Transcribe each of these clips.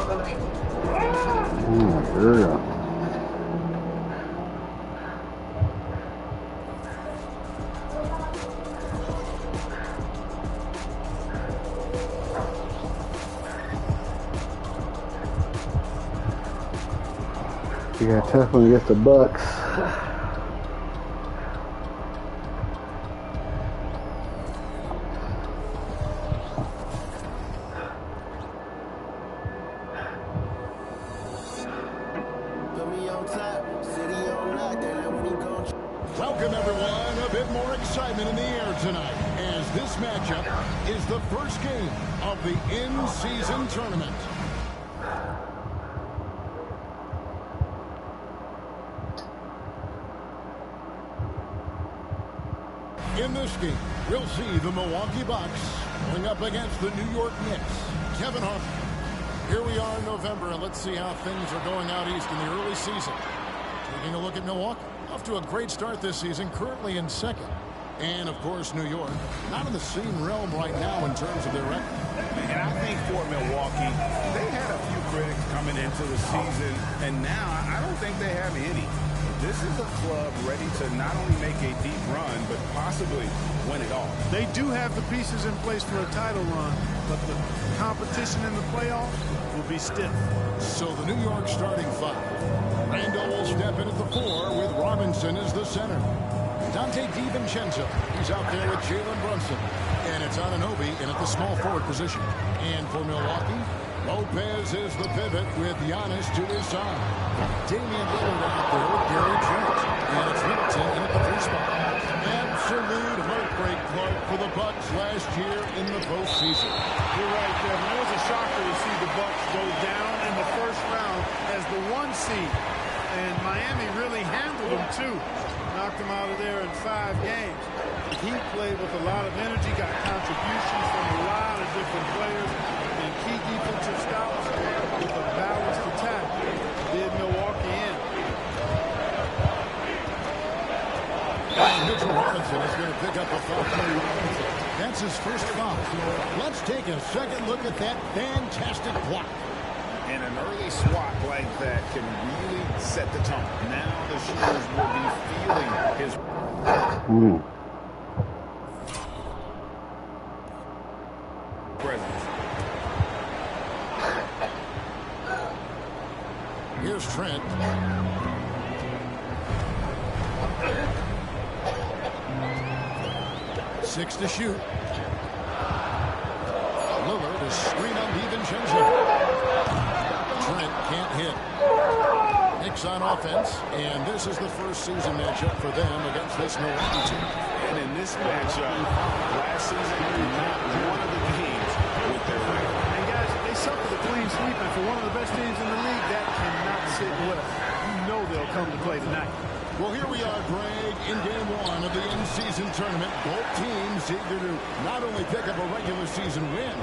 Oh, yeah. Yeah, tough one against the Bucks. Welcome, everyone. A bit more excitement in the air tonight as this matchup is the first game of the in-season tournament. In this game, we'll see the Milwaukee Bucks going up against the New York Knicks. Kevin Harlan. Here we are in November, and let's see how things are going out east in the early season. Taking a look at Milwaukee. Off to a great start this season, currently in second. And, of course, New York, not in the same realm right now in terms of their record. And I think for Milwaukee, they had a few critics coming into the season, and now I don't think they have any. This is a club ready to not only make a deep run, but possibly win it all. They do have the pieces in place for a title run, but the competition in the playoffs will be stiff. So the New York starting five. Randall will step in at the 4 with Robinson as the center. Dante DiVincenzo, he's out there with Jalen Brunson. And it's Anunoby in at the small forward position. And for Milwaukee, Lopez is the pivot with Giannis to his side. Damian Lillard out there with Gary Trent. And it's Middleton in at the 3 spot. Absolute heartbreak, Clark, for the Bucks last year in the postseason. You're right, Kevin. It was a shocker to see the Bucks go down in the first round as the 1 seed. And Miami really handled them, too. Knocked them out of there in 5 games. He played with a lot of energy, got contributions from a lot of different players, and key defensive scouts with a balanced attack did Milwaukee in. Mitchell Robinson is going to pick up a foul. That's his first foul. Let's take a second look at that fantastic block. And an early swat like that can really set the tone. Now the shooters will be feeling his presence. Here's Trent. Six to shoot. Lillard is screen on DiVincenzo. Trent can't hit. Knicks on offense, and this is the first season matchup for them against this Milwaukee team. And in this matchup, last season, not one of the teams with their record. And guys, they suffered a clean sweep, and for one of the best teams in the league, that cannot sit well. You know they'll come to play tonight. Well, here we are, Greg, in game 1 of the in-season tournament. Both teams eager to not only pick up a regular season win,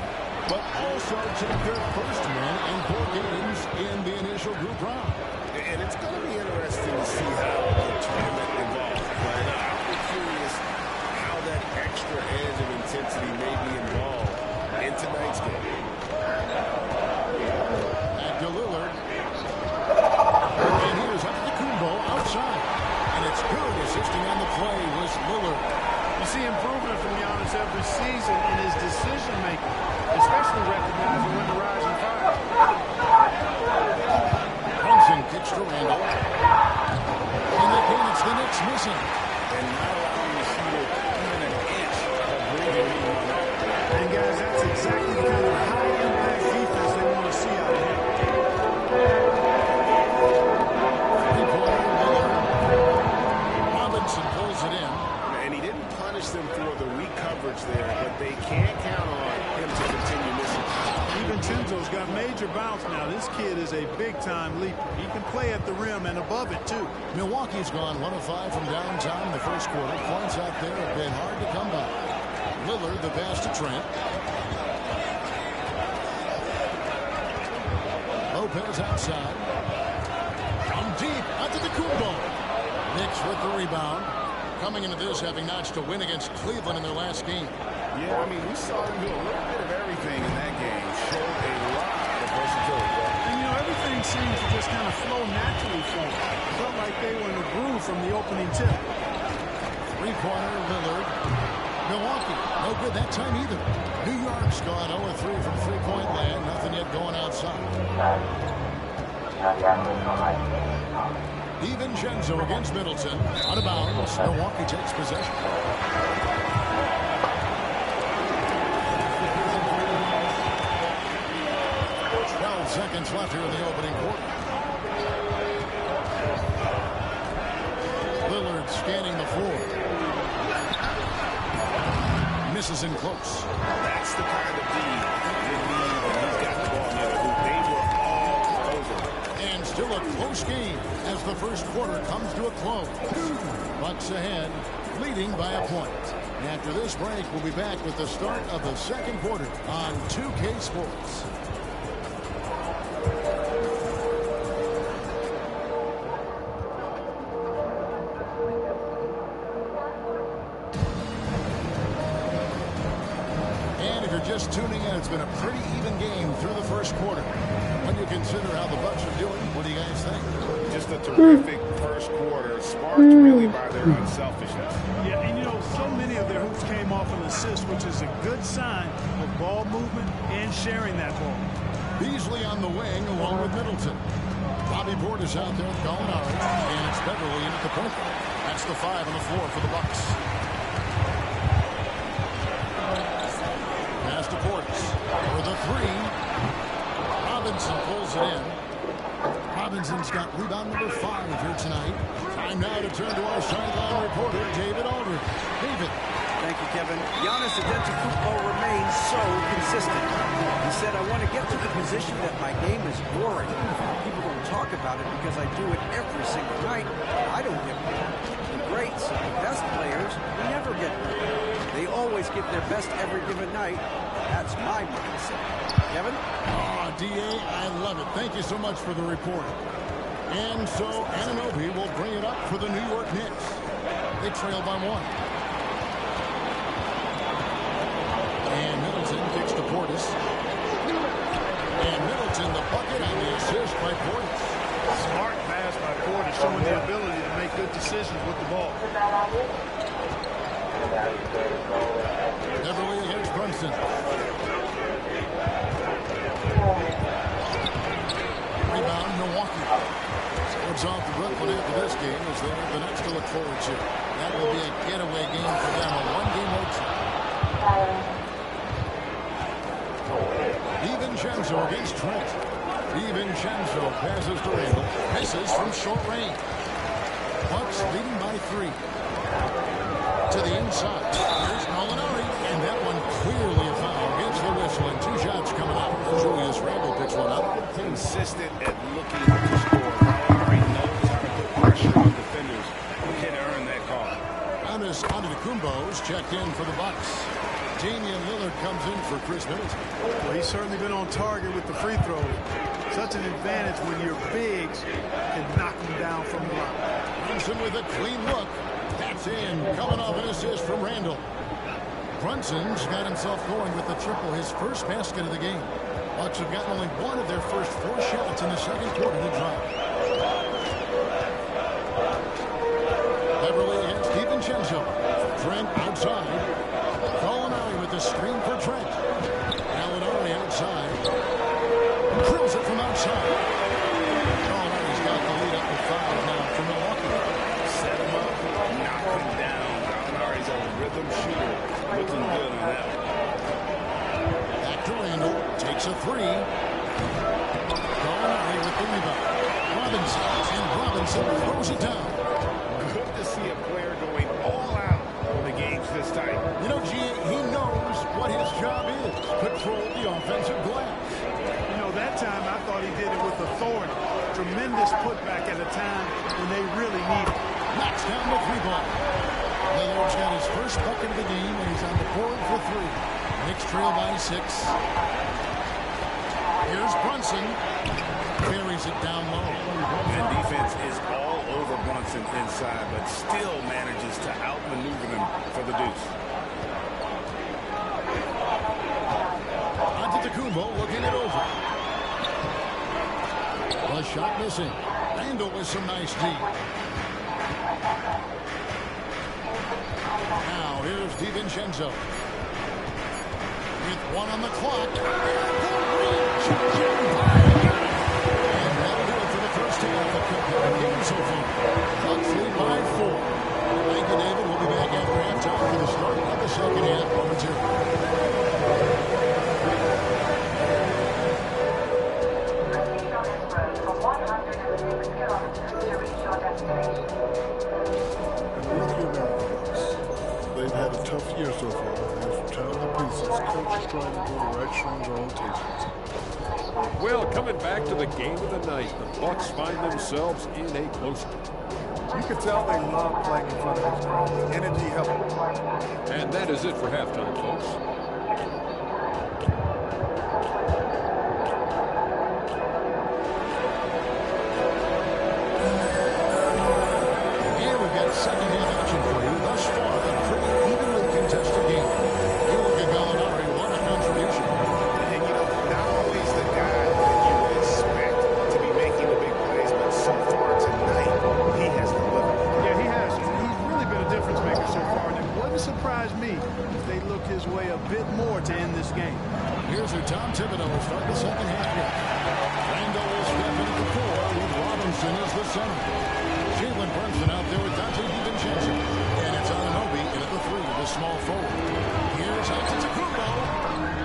but also take their first win in 4 games in the initial group round. And it's going to be interesting to see how the tournament evolves. But I'll be curious how that extra edge of intensity may be involved in tonight's game. Back to Lillard. And here's Antetokounmpo outside. And it's good assisting on the play was Lillard. You see improvement from Giannis every season in his decision-making, especially recognizing when to rise and fire. Brunson kicks to Randall. And again, it's the Knicks missing. And not allowing the shooter even an inch of breathing room on that. And guys, that's exactly the kind of high-impact defense they want to see out of him. Robinson pulls it in. And he didn't punish them for the weak coverage there, but they can't count on him to continue missing. DiVincenzo's got major bounce now. This kid is a big-time leaper. He can play at the rim and above it, too. Milwaukee's gone 1 of 5 from downtown in the first quarter. Points out there have been hard to come by. Lillard, the pass to Trent. Lopez outside. From deep, Antetokounmpo. Knicks with the rebound. Coming into this, having notched a win against Cleveland in their last game. Yeah, I mean, we saw them do a little bit of everything in that game. Showed a lot of versatility. flow naturally for them. Felt like they were in the groove from the opening tip. Three-pointer, Lillard. Milwaukee, no good that time either. New York's gone 0-3 from three-point land. Nothing yet going outside. DiVincenzo against Middleton. Out of bounds. Milwaukee takes possession. 12 seconds left here in the opening quarter. Lillard scanning the floor. Misses in close. That's the kind of D you need when he's got the ball near the hoop. They were all over. And still a close game as the first quarter comes to a close. Bucks ahead, leading by a point. After this break, we'll be back with the start of the second quarter on 2K Sports. Just tuning in, it's been a pretty even game through the first quarter. When you consider how the Bucks are doing, what do you guys think? Just a terrific first quarter, sparked really by their unselfishness. Yeah, and you know, so many of their hoops came off an assist, which is a good sign of ball movement and sharing that ball. Beasley on the wing along with Middleton. Bobby Portis out there with Gallinari, and it's Beverly in at the point. That's the 5 on the floor for the Bucks. Pass to Portis for the 3. Robinson pulls it in. Robinson's got rebound number 5 here tonight. Time now to turn to our sideline reporter, David Aldridge. David. Thank you, Kevin. Giannis Antetokounmpo remains so consistent. He said, I want to get to the position that my game is boring. People don't talk about it because I do it every single night. I don't get bored. The greats, the best players, never get bored. They always give their best every given night. That's my mindset. Kevin? Oh, D.A., I love it. Thank you so much for the report. And so Anunoby will bring it up for the New York Knicks. They trail by 1. And Middleton kicks to Portis. And Middleton the bucket on the assist by Portis. Smart pass by Portis, showing the ability to make good decisions with the ball. Beverly against Brunson. Rebound, Milwaukee. Scores off the Brooklyn after this game as they have the next to look forward to. That will be a getaway game for them, a one-game road trip. DiVincenzo against Trent. DiVincenzo passes to Randall. Misses from short range. Bucks leading by 3. To the inside. Here's Gallinari, and that one clearly a foul. Gets the whistle, and 2 shots coming out. Julius Randle picks one up. Consistent at looking to score. Gallinari knows how to put pressure on defenders who can earn that call. Giannis Antetokounmpo's checked in for the Bucks. Damian Lillard comes in for Chris Middleton. Well, he's certainly been on target with the free throws. Such an advantage when your bigs can knock them down from the line. Brunson with a clean look. That's in. Coming off an assist from Randall. Brunson's got himself going with the triple, his first basket of the game. Bucks have gotten only one of their first 4 shots in the second quarter to drop. Beverly against DiVincenzo. Trent outside. Gallinari with the screen for Trent. Gallinari outside. Drills it from outside. Gallinari's got the lead up to 5 now for Milwaukee. Set him up, knock him down. Gallinari's a rhythm shooter. Looking good on that one. Back to Randall. Takes a 3. Gallinari with the rebound. Robinson. And Robinson throws it down. Good to see a player going all out when the game's this tight. You know, G, he knows what his job is. Control the offensive glass. You know, that time I thought he did it with authority. Tremendous putback at a time when they really need it. Knocks down the 3-ball. Lillard's got his first bucket of the game, and he's on the board for 3. Knicks trail by 6. Here's Brunson. Buries it down low. And defense is all over Brunson inside, but still manages to outmaneuver them for the deuce. Antetokounmpo looking it over. A shot missing. Randall with some nice D. Now here's DiVincenzo. With one on the clock. And that'll do it for the first half of the game so far. Bucks lead by 4. Thank you, David. We'll be back after halftime for the start of the second half momentarily. They've had a tough year so far. They've tied the pieces. Coach is trying to do the right strings on rotations. Well, coming back to the game of the night, the Bucks find themselves in a close one. You can tell they love playing in front of this crowd. Energy helps. And that is it for halftime, folks. And we've got second half action for you. Thus far, a pretty evenly contested game. You look at Gallinari, what a contribution. And, you know, not always the guy that you would expect to be making the big plays, but so far tonight, he has delivered. Yeah, he has. He's really been a difference maker so far, and it wouldn't surprise me if they look his way a bit more to end this game. Here's who Tom Thibodeau will start the second half with. Randall will step into the 4 with Robinson as the center. Jalen Brunson out there with Donte DiVincenzo. And it's Anunoby in at the 3, the small forward. Here's Antetokounmpo.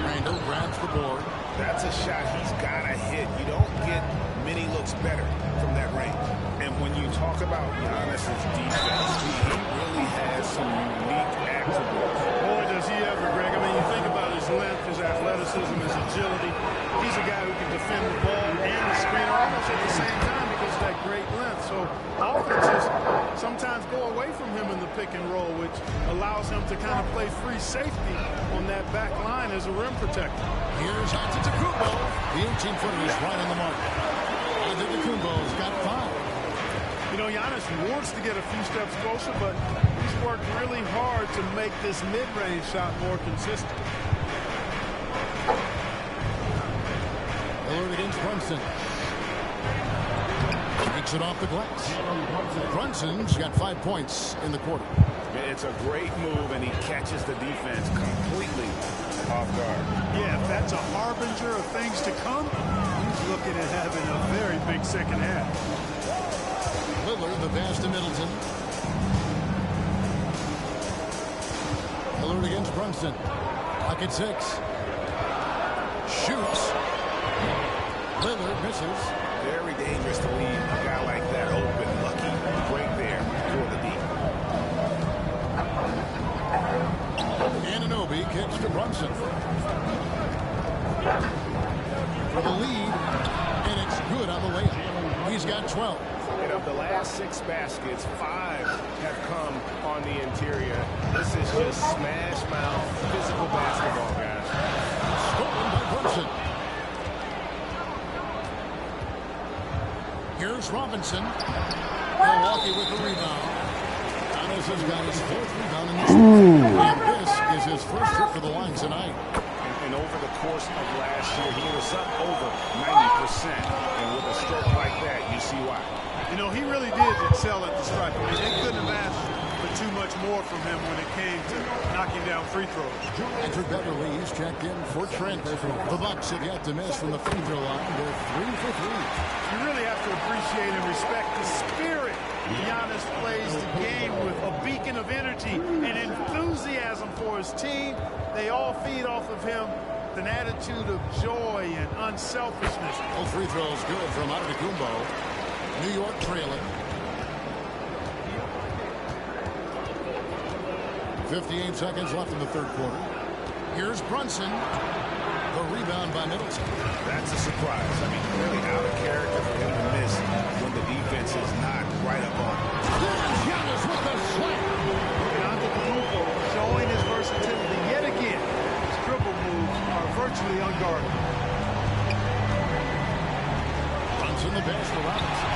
Randall grabs the board. That's a shot he's got to hit. You don't get many looks better from that range. And when you talk about Giannis's defense, he really has some unique attributes. Boy, does he ever, Greg. I mean, you think about his length, his athleticism, his agility. He's a guy who can defend the ball and the screen almost at the same time because of that great length. So offenses sometimes go away from him in the pick and roll, which allows him to kind of play free safety on that back line as a rim protector. Here's Antetokounmpo. The 18-footer is right on the mark. Antetokounmpo's got 5. You know, Giannis wants to get a few steps closer, but he's worked really hard to make this mid-range shot more consistent. Lillard against Brunson. Takes it off the glass. Brunson's got 5 points in the quarter. It's a great move, and he catches the defense completely off guard. Yeah, if that's a harbinger of things to come, he's looking at having a very big second half. Lillard, the pass to Middleton. Lillard against Brunson. Clock at 6. Shoots. Lillard misses. Very dangerous to leave a guy like that open. Lucky break there for the deep. Anunoby kicks to Brunson. For the lead. And it's good on the layup. He's got 12. And of the last 6 baskets, 5 have come on the interior. This is just smash mouth physical basketball, guys. Stolen by Brunson. Here's Robinson. Milwaukee with the rebound. Giannis has got his 4th rebound in this game. And this is his first trip to the line tonight. And over the course of last year, he was up over 90%. And with a stroke like that, you see why. You know, he really did excel at the stripe. I mean, they couldn't have asked for too much more from him when it came to knocking down free throws. Patrick Beverly is checked in for Trent. The Bucks have yet to miss from the free throw line. They're 3 for 3. You really have to appreciate and respect the spirit Giannis plays the game with, a beacon of energy and enthusiasm for his team. They all feed off of him, an attitude of joy and unselfishness. All free throws good from Antetokounmpo. New York trailing. 58 seconds left in the third quarter. Here's Brunson. The rebound by Middleton. That's a surprise. I mean, really out of character for him to miss when the defense is not right up on him. There's Giannis with the slam. Antetokounmpo showing his versatility yet again. His dribble moves are virtually unguardable. Brunson the pass to Robinson.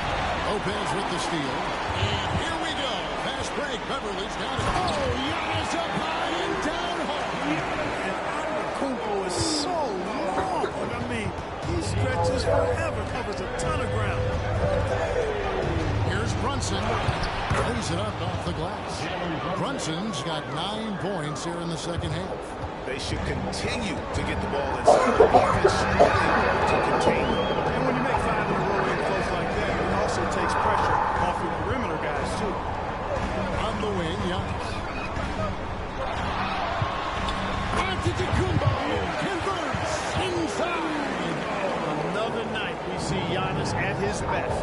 Lopez with the steal. And here we go. Fast break. Beverly's got it. Oh, Giannis up high and down hard. And Antetokounmpo is so long. I mean, he stretches forever, covers a ton of ground. Brunson lays it up off the glass. Brunson's got 9 points here in the second half. They should continue to get the ball inside. The defense should be able to contain them. And when you make 5 in a row in close like that, it also takes pressure off your perimeter guys, too. On the wing, Giannis. Antetokounmpo converts inside. Another night we see Giannis at his best.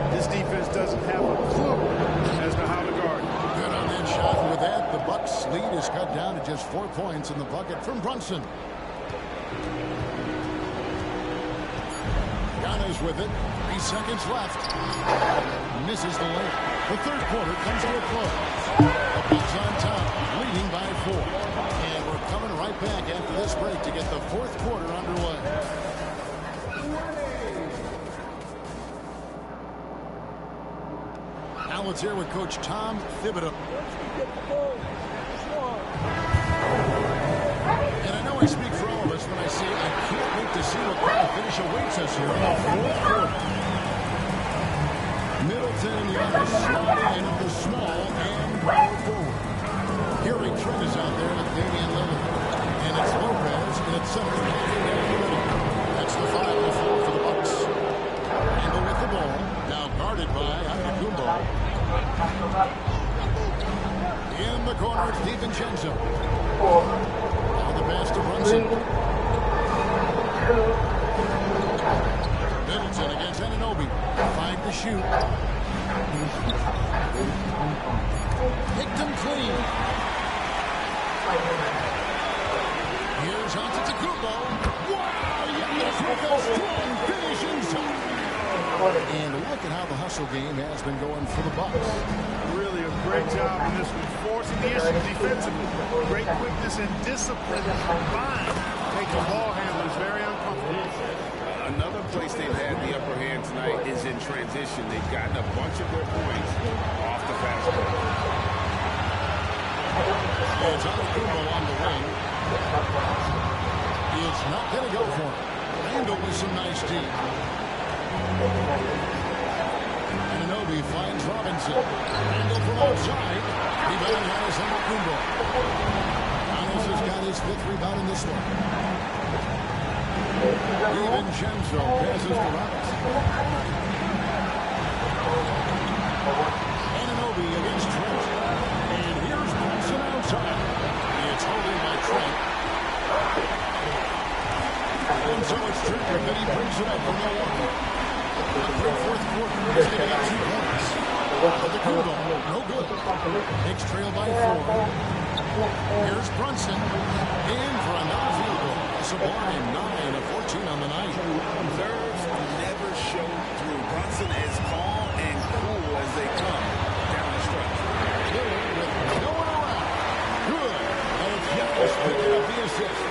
This defense doesn't have a clue as to how to guard. Good on that shot. And with that, the Bucks' lead is cut down to just 4 points in the bucket from Brunson. Giannis with it. 3 seconds left. Misses the layup. The third quarter comes to a close. The Bucks on top, leading by 4. And we're coming right back after this break to get the fourth quarter underway. Now let's hear with Coach Tom Thibodeau. And I know I speak for all of us when I say I can't wait to see what kind of finish awaits us here in the fourth quarter. Middleton and Giannis sliding into the small and power forward. Gary Trent is out there with Damian Lillard. And it's Lopez in its center. That's the 5-4 for the Bucks. Randle with the ball. Now guarded by Antetokounmpo. In the corner, it's DiVincenzo. Now the pass to Brunson. Middleton against Anunoby. 5 to shoot. Picked him clean. Here's Antetokounmpo. Wow! Giannis with a strong finish inside. And look at how the hustle game has been going for the Bucks. Really a great job in this one, forcing the issue defensively. Great quickness and discipline combined make the ball handlers very uncomfortable. Another place they've had the upper hand tonight is in transition. They've gotten a bunch of their points off the fast break. It's Antetokounmpo on the wing. It's not going to go for him. Randle with some nice D. Anunoby finds Robinson. Randle from outside. Rebound Giannis Antetokounmpo. Giannis has got his 5th rebound in this one. DiVincenzo passes to Robinson. Anunoby against Trent. And here's Brunson outside. It's holding by Trent. And so it's Trent that he brings it up from Milwaukee. The fourth quarter is getting up 2 points. Antetokounmpo, no good. Knicks trail by 4. Here's Brunson. In for another field goal. Sublime 9 of 14 on the night. Nerves never show through. Brunson as calm and cool as they come down the stretch. With no one around. Good. And it's Giannis picking up the assist.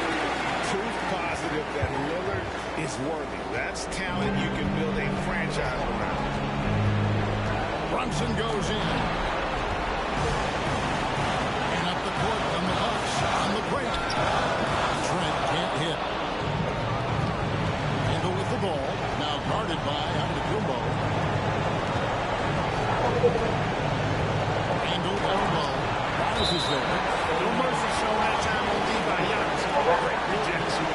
Proof positive that Lillard is worthy. That's talent you can build a franchise around. Brunson goes in. And up the court from the Bucks on the break. Trent can't hit. Randle with the ball. Now guarded by Antetokounmpo. Randle down low. Giannis is there. No mercy shown that time on D by Giannis. Great rejection.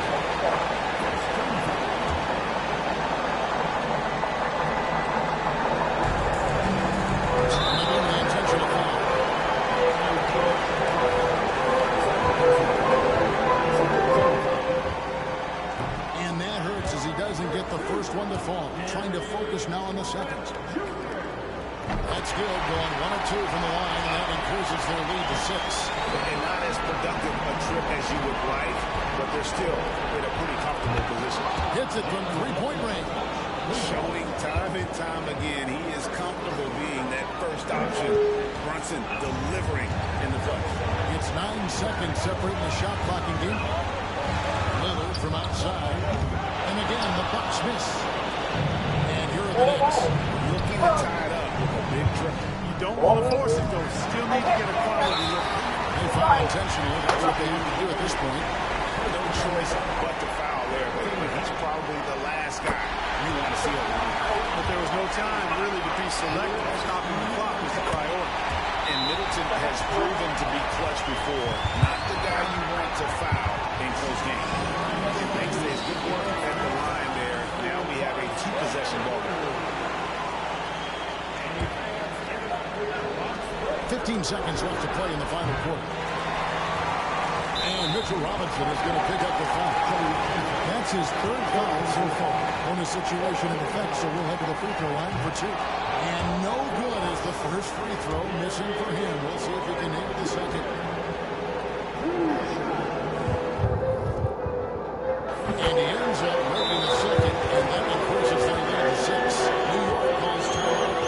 And that hurts as he doesn't get the first one to fall. Trying to focus now on the second. That's good. Going 1 of 2 from the line, and that increases their lead to 6. And not as productive a trip as you would like, but they're still in a pretty comfortable position. Hits it from 3-point range. Showing time and time again he is comfortable being that first option. Brunson delivering in the clutch. It's 9 seconds separating the shot clock and game. Lillard from outside. And again, the Bucks miss. And here are the Knicks. Looking to tie it up with a big triple. You don't want to force it, though. Still need to get a quality look. They foul intentionally. That's what they have to do at this point. No choice but to foul there. But he's probably the last guy you want to see around. but there was no time really to be selective. Stopping the clock was the priority. And Middleton has proven to be clutch before. Not the guy you want to foul in close games. Thanks to his good work at the line there, now we have a 2-possession ball game. 15 seconds left to play in the final quarter. And Mitchell Robinson is going to pick up the foul. That's his third foul so far. Bonus situation in effect, so we'll head to the free throw line for 2. And no good as the first free throw missing for him. We'll see if he can nail the second. And he ends up making the second, and that increases their lead to 6. New York calls timeout.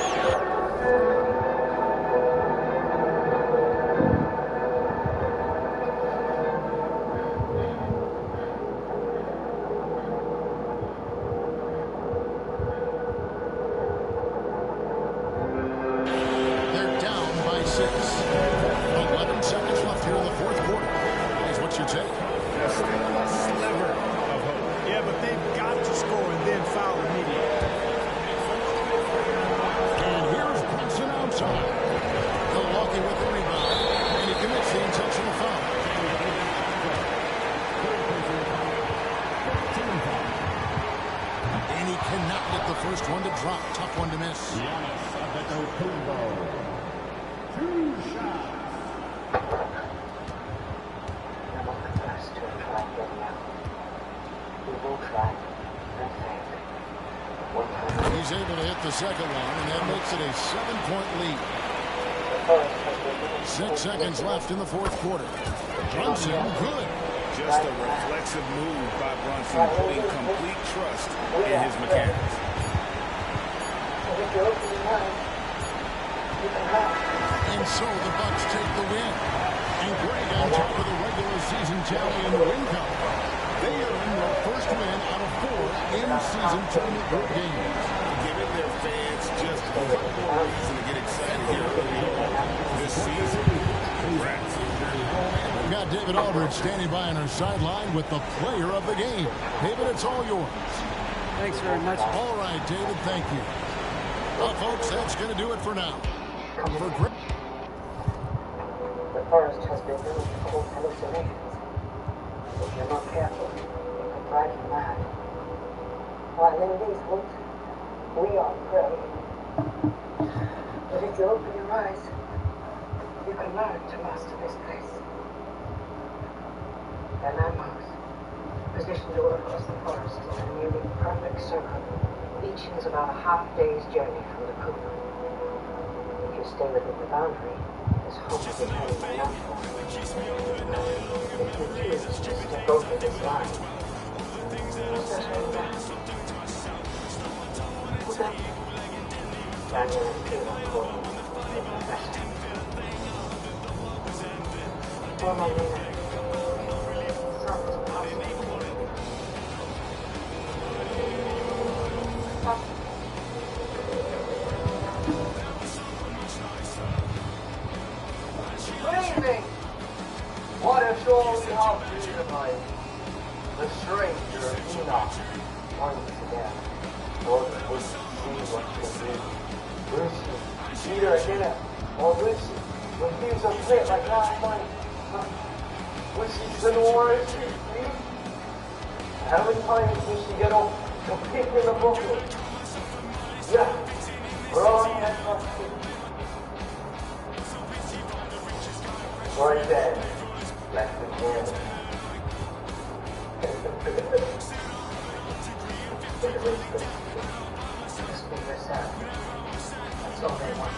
They're down by 6. 11 seconds left here in the fourth quarter. Here's what you take. Just a sliver of hope. Yeah, but they've got to score and then foul immediately. And here's Brunson outside. Milwaukee with the rebound. And he commits the intentional foul. And he cannot get the first one to drop. Tough one to miss. He's able to hit the second one, and that makes it a 7-point lead. 6 seconds left in the fourth quarter. Brunson, good. Just a reflexive move by Brunson, putting complete trust in his mechanics. And so the Bucks take the win. And Greg on top of the regular season tally in the win column. They earn their first win out of 4 in-season tournament group games. Giving their fans just one more reason to get excited here early on this season. Congrats. We've got David Aldridge standing by on our sideline with the player of the game. David, it's all yours. Thanks very much. All right, David, thank you. Well, folks, that's going to do it for now. For Greg. The forest has been known to cause hallucinations. If you're not careful, you can drive you mad. While in these woods, we are prey. But if you open your eyes, you can learn to master this place. There are landmarks, positioned all across the forest in a nearly perfect circle. Each is about a half-day's journey from the coop. If you stay within the boundary, there's hope of becoming a natural. If you choose to go for this line, what's that all about? Who's that? Daniel and Peter call him the Professor. Or my name. Something's possible. What a show we have for you tonight. The stranger Enoch once again. Lord, we see what you do. Lucy, either again, or Lucy, when things are played like last night. Lucy's been worse, see? How many times did she get up to pick in the bucket? Yeah, wrong and trusted. Right there, left the game. Just be yourself. That's all they want.